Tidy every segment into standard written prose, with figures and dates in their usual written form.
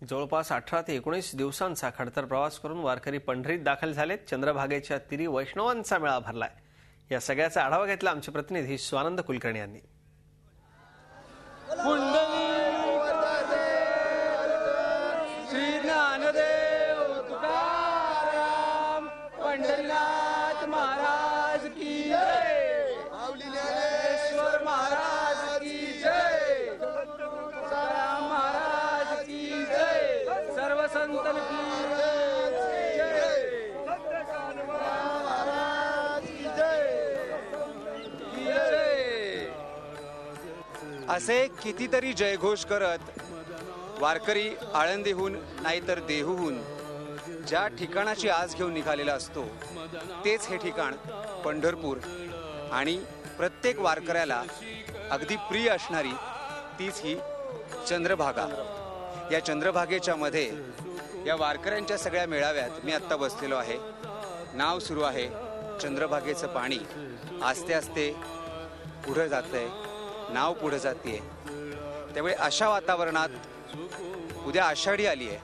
जवळपास 18 ते 19 दिवसांचा खडतर प्रवास करून वारकरी पंढरीत दाखल झालेत। चंद्रभागेच्या तीरी वैष्णवांचा मेळा भरलाय। या सगळ्याचा आढावा घेतला आमचे प्रतिनिधी स्वानंद कुलकर्णी यांनी। पंढरीनाथ महाराज की जय, ज्ञानेश्वर महाराज की जय, तुकाराम महाराज की जय, सर्व संतन की जय, महाराज की जय। असे कितीतरी जयघोष करत वारकरी आळंदीहून नाहीतर देहूहून ज्या ठिकाणाची आस घेऊन निघालेला असतो तेच हे ठिकाण पंढरपूर आणि प्रत्येक वारकऱ्याला अगदी प्रिय असणारी तीच ही चंद्रभागा। या चंद्रभागेच्या मध्ये या वारकऱ्यांच्या सगळ्या मेळाव्यात मी आत्ता बसलेलो आहे। नाव सुरू आहे चंद्रभागेचं पाणी। आस्ते आस्ते पुढे जातंय, नाव पुढे जाते। त्यामुळे अशा वातावरणात उद्या आषाढी आली आहे।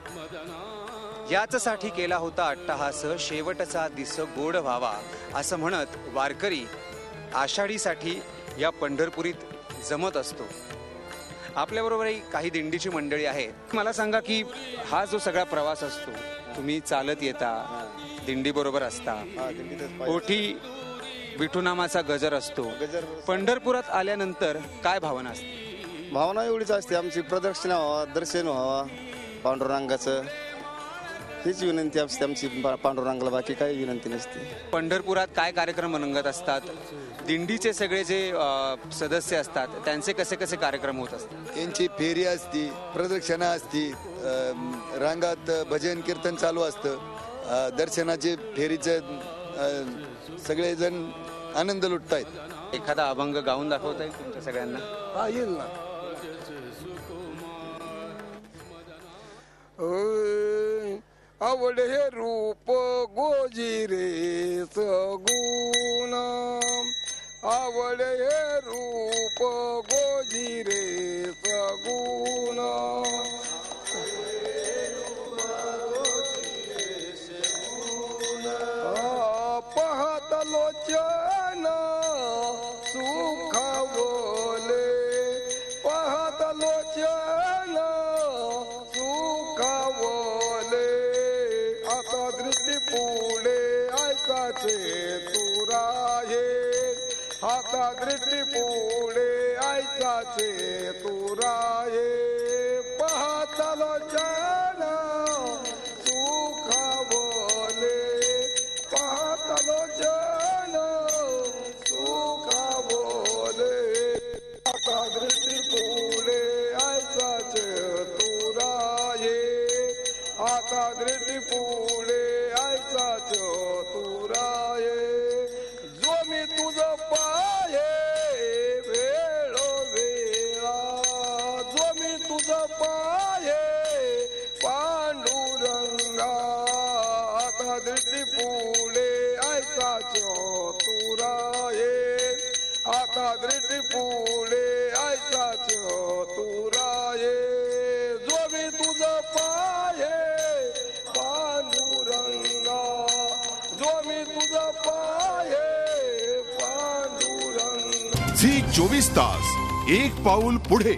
याचसाठी केला होता अट्टहास, शेवटचा दिस गोड व्हावा असं म्हणत वारकरी आषाढीसाठी या पंढरपुरीत जमत असतो। आपल्याबरोबरही काही दिंडीची मंडळी आहेत। मला सांगा की हा जो सगळा प्रवास असतो, तुम्ही चालत येता, दिंडी बरोबर असता, ओठी विठुनामाचा गजर असतो, पंढरपुरात आल्यानंतर काय भावना असते? भावना एवढीच असते, आमची प्रदक्षिणा व्हावा, दर्शन व्हावा पांडुरंगाचं, हीच विनंती असते आमची पांडुरंगाला, बाकी काही विनंती नसते। पंढरपुरात काय कार्यक्रम रंगत असतात? दिंडीचे सगळे जे सदस्य असतात त्यांचे कसे कसे कार्यक्रम होत असतात? यांची फेरी असती, प्रदक्षिणा असती, रांगात भजन कीर्तन चालू असतं, दर्शनाचे फेरीचे सगळेजण आनंद लुटतायत। एखादा अभंग गाऊन दाखवता येईल तुमच्या सगळ्यांना? हा, येईल ना। आवड हे रूप गोजिरे सगुण, आवड हे रूप गोजिरे सगुण, पहत लोचन सुखावले, पहत लोचन सुखावले, आता दृष्टी पुढे ऐकाचे तुराये, आता दृष्टी पुढे ऐकाचे तुराये, पाहता लोचन सुखावले, पाहता लोचन सुखावले, आता दृष्टी पुढे ऐकाचे तुराये, आता दृष्टी पुढे ऐकाच तुराये, जो मी तुझं पाये वेळो वेळा, जो मी तुझं पाये पांडुरंगा, आता दृष्टी पुढे ऐकाच तुराये, आता दृष्टी पुढे ऐकाच तुराये, जो मी तुझं पाये पांडुरंगा, जो मी तुझं पाये पांडुरंगा। झी 24 तास, एक पाऊल पुढे।